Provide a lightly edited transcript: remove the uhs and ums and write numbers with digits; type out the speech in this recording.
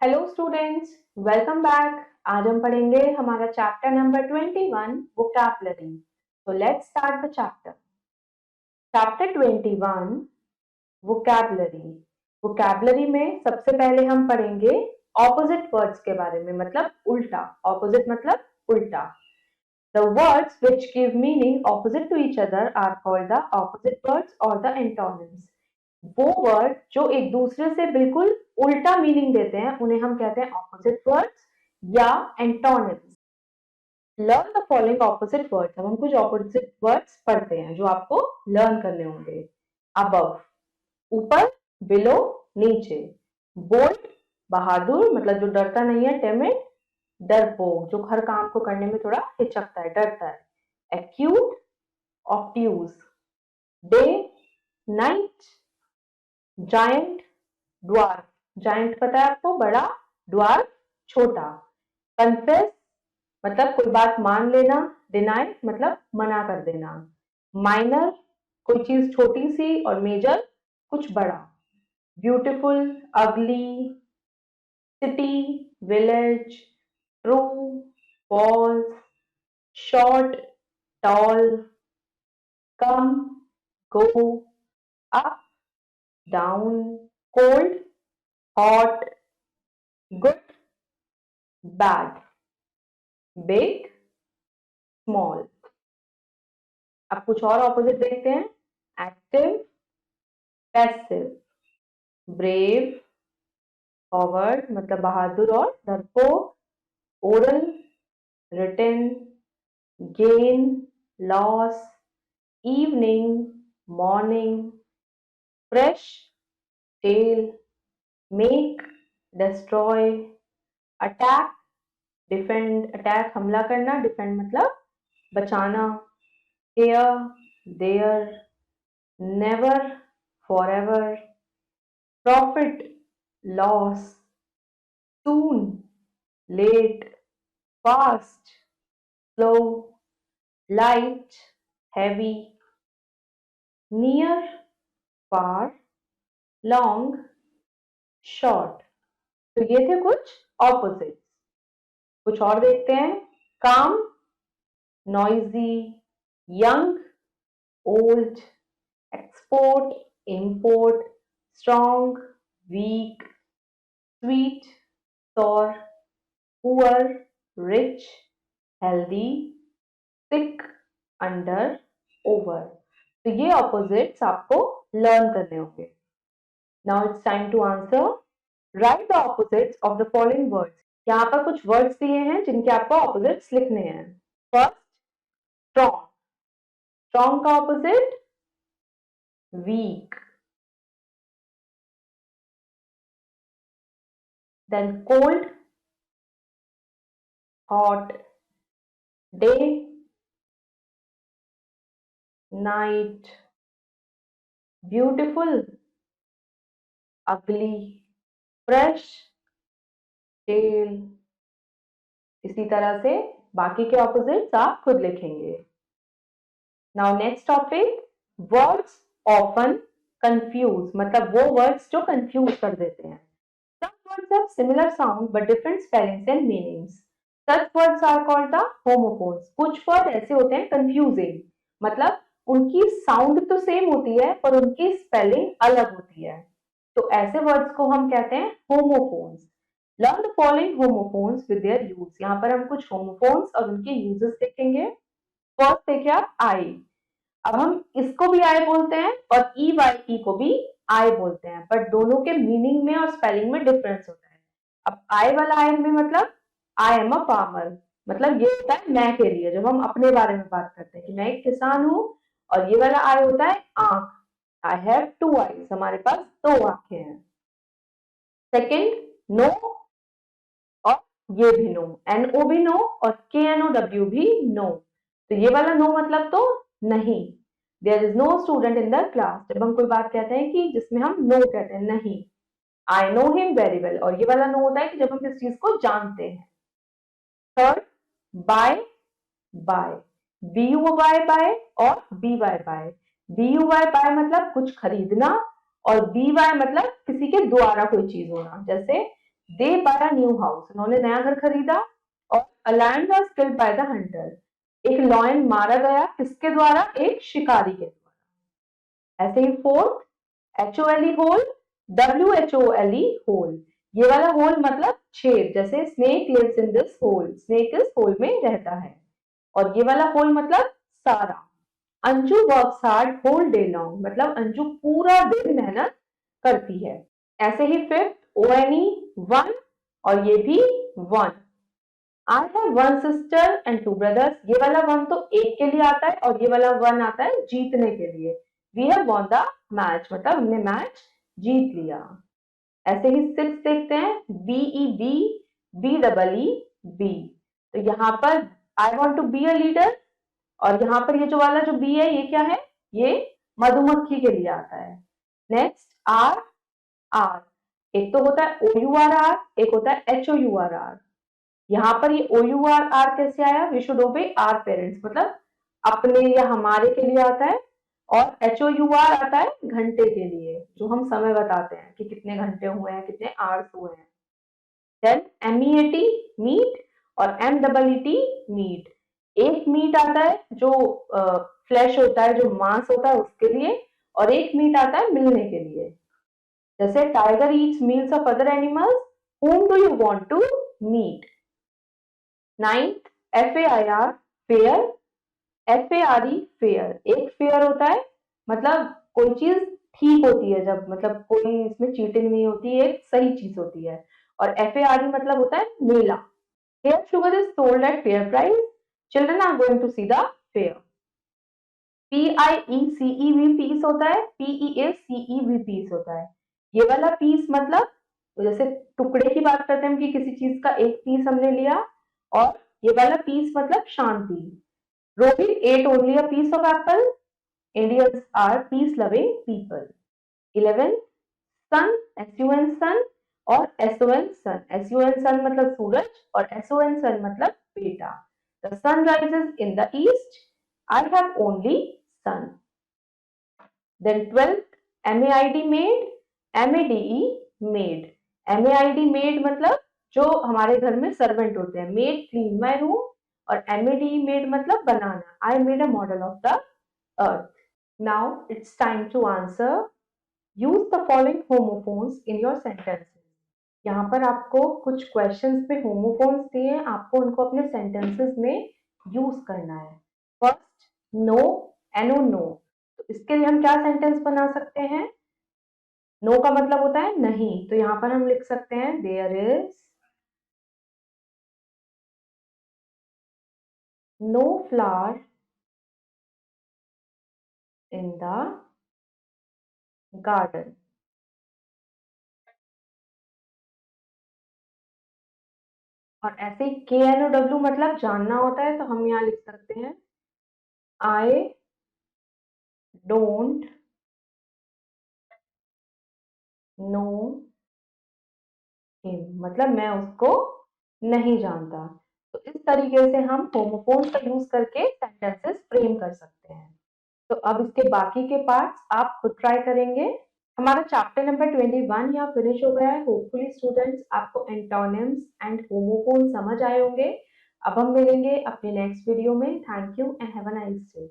Hello students, welcome back. आज हम पढ़ेंगे हमारा चैप्टर नंबर 21 वोकैबुलरी। तो let's start the chapter. Chapter 21 vocabulary. Vocabulary में सबसे पहले हम पढ़ेंगे ऑपोजिट वर्ड्स के बारे में, मतलब उल्टा। ऑपोजिट मतलब उल्टा। The words which give meaning opposite to each other are called the opposite words or the antonyms. वो वर्ड जो एक दूसरे से बिल्कुल उल्टा मीनिंग देते हैं उन्हें हम कहते हैं ऑपोजिट वर्ड्स या antonyms. Learn the following opposite words. अब हम कुछ ऑपोजिट वर्ड्स पढ़ते हैं जो आपको लर्न करने होंगे। अबव, ऊपर, बिलो, नीचे। बोल्ड, बहादुर मतलब जो डरता नहीं है, टिमिड। डरपोक जो हर काम को करने में थोड़ा हिचकता है, डरता है। Acute, obtuse. Day, night. Giant, dwarf. Giant पता है आपको, बड़ा। ड्वार्फ, छोटा। कन्फेस मतलब कोई बात मान लेना। डिनाई मतलब मना कर देना। माइनर कोई चीज छोटी सी, और मेजर कुछ बड़ा। Beautiful, ugly. City, village. True, false. Short, tall. Come, go. Up, down. Cold, hot. Good, bad. Big, small. अब कुछ और ऑपोजिट देखते हैं। Active, passive. ब्रेव, फॉरवर्ड मतलब बहादुर और डरपोक। Oral, written. Gain, loss. Evening, morning. Fresh, stale. Make, destroy. Attack, defend. Attack हमला करना, डिफेंड मतलब बचाना। here, there, never, forever. Profit, loss. Soon, late. Fast, slow. Light, heavy. Near, far. Long, short. तो ये थे कुछ ऑपोजिट्स। कुछ और देखते हैं। काम, noisy. Young, old. Export, import. Strong, weak. Sweet, sour. Poor, rich. Healthy, sick, under, over. तो ये ऑपोजिट्स आपको लर्न करने होंगे। Now it's time to answer. Write the opposites of the following words. यहाँ पर कुछ वर्ड्स दिए हैं जिनके आपको ऑपोजिट्स लिखने हैं। First, strong. स्ट्रॉन्ग का opposite weak. Then cold, hot. Day, night. Beautiful, ugly. Fresh, tail. इसी तरह से बाकी के ऑपोजिट्स आप खुद लिखेंगे। Now next topic, words often confuse मतलब वो वर्ड्स जो कंफ्यूज कर देते हैं। Some words have similar sound but different spellings and meanings. Such words are called the homophones. कुछ वर्ड ऐसे होते हैं कंफ्यूजिंग, मतलब उनकी साउंड तो सेम होती है पर उनकी स्पेलिंग अलग होती है। तो ऐसे वर्ड्स को हम कहते हैं homophones. Learn the following homophones with their use. यहाँ पर हम कुछ होमोफोन्स और उनके यूजेस देखेंगे। फर्स्ट देखिए आप, आई। अब हम इसको भी आई बोलते हैं और ई वाई ई को भी आई बोलते हैं, बट दोनों के मीनिंग में और स्पेलिंग में डिफरेंस होता है। अब आई वाला आई में मतलब आई एम अ फार्मर, मतलब ये होता है मैं के लिए, जब हम अपने बारे में बात करते हैं कि मैं एक किसान हूँ। और ये वाला आई होता है आंख, आई हैव टू आईज, हमारे पास दो आंखें हैं। सेकेंड, नो, और ये भी नो, एन ओ भी नो और के एन ओ डब्ल्यू भी नो। तो ये वाला नो मतलब तो नहीं, there is no student in the class. जब हम कोई बात कहते हैं कि जिसमें हम नो कहते हैं, नहीं। I know him very well, और ये वाला नो होता है कि जब हम किस चीज को जानते हैं। Third, buy, by. B U Y buy और B Y by. B U Y buy मतलब कुछ खरीदना, और बी वाई मतलब किसी के द्वारा कोई चीज होना। जैसे they buy a new house, उन्होंने नया घर खरीदा। और a lion was killed by the hunter, एक लॉयन मारा गया किसके द्वारा, एक शिकारी के द्वारा। ऐसे ही fourth, HOLE hole, WHOLE whole, ये वाला होल मतलब छेद, जैसे snake lives in this hole, snake इस होल में रहता है। और ये वाला होल मतलब सारा। Anju works hard whole day long, मतलब अंजू पूरा दिन मेहनत करती है। ऐसे ही फिफ्थ, ONE वन, और ये भी one. I have one sister and two brothers, ये वाला वन तो एक के लिए आता है और ये वाला वन आता है जीतने के लिए। We have won the match, मतलब हमने मैच जीत लिया। ऐसे ही सिक्स देखते हैं, BEB BEE तो यहाँ पर I want to be a leader, और यहाँ पर ये जो वाला जो बी है ये क्या है, ये मधुमक्खी के लिए आता है। नेक्स्ट आर, आर एक तो होता है OURR, एक होता है HOURR। यहाँ पर ये OURR कैसे आया, we should obey our parents, मतलब अपने या हमारे के लिए आता है। और HOUR आता है घंटे के लिए, जो हम समय बताते हैं कि कितने घंटे हुए हैं, कितने आवर्स हुए हैं। देन MEAT मीट, और MEET मीट, एक मीट आता है जो फ्लैश होता है, जो मांस होता है उसके लिए, और एक मीट आता है मिलने के लिए। जैसे tiger Yeats meals of other animals, whom do you want to meet। Ninth, FAIR fair, FARE fair, एक फेयर होता है मतलब कोई चीज ठीक होती है, जब मतलब कोई इसमें चीटिंग नहीं होती है, एक सही चीज होती है। और FARE मतलब होता है मेला। Here sugar is sold at fair price, children are going to see the fair। PIECEV piece होता है, PEACEV पीस होता है। ये वाला पीस मतलब जैसे टुकड़े की बात करते हैं हम कि किसी चीज का एक पीस हमने लिया, और ये वाला पीस मतलब शांति। Rohit ate only a piece of apple, Indians are peace loving people। 11 sun, SUN सन, और SON सन, SUN सन मतलब सूरज, और SON सन मतलब बेटा। The sun rises in the east, I have only sun। Then 12th, MAID maid, MADE maid, MAID maid मतलब जो हमारे घर में सर्वेंट होते हैं। मेड क्लीन माई रूम, और MADE maid मतलब बनाना, I made a model of the earth. Now it's time to answer. Use the following homophones in your sentences. यहाँ पर आपको कुछ क्वेश्चंस पे होमोफोन्स दिए हैं, आपको उनको अपने सेंटेंसेस में यूज करना है। फर्स्ट, नो, NO नो, तो इसके लिए हम क्या सेंटेंस बना सकते हैं। नो का मतलब होता है नहीं, तो यहाँ पर हम लिख सकते हैं there is no flower in the garden. और ऐसे ही KNOW मतलब जानना होता है, तो हम यहाँ लिख सकते हैं आई डोंट नो हिम, मतलब मैं उसको नहीं जानता। तो इस तरीके से हम होमोफोन्स का यूज करके सेंटेंसेस फ्रेम कर सकते हैं। तो अब इसके बाकी के पार्ट्स आप खुद ट्राई करेंगे। हमारा चैप्टर नंबर 21 यहाँ फिनिश हो गया है। होपफुली स्टूडेंट्स आपको एंटोनिम्स एंड होमोफोन समझ आए होंगे। अब हम मिलेंगे अपने नेक्स्ट वीडियो में। Thank you and have a nice day.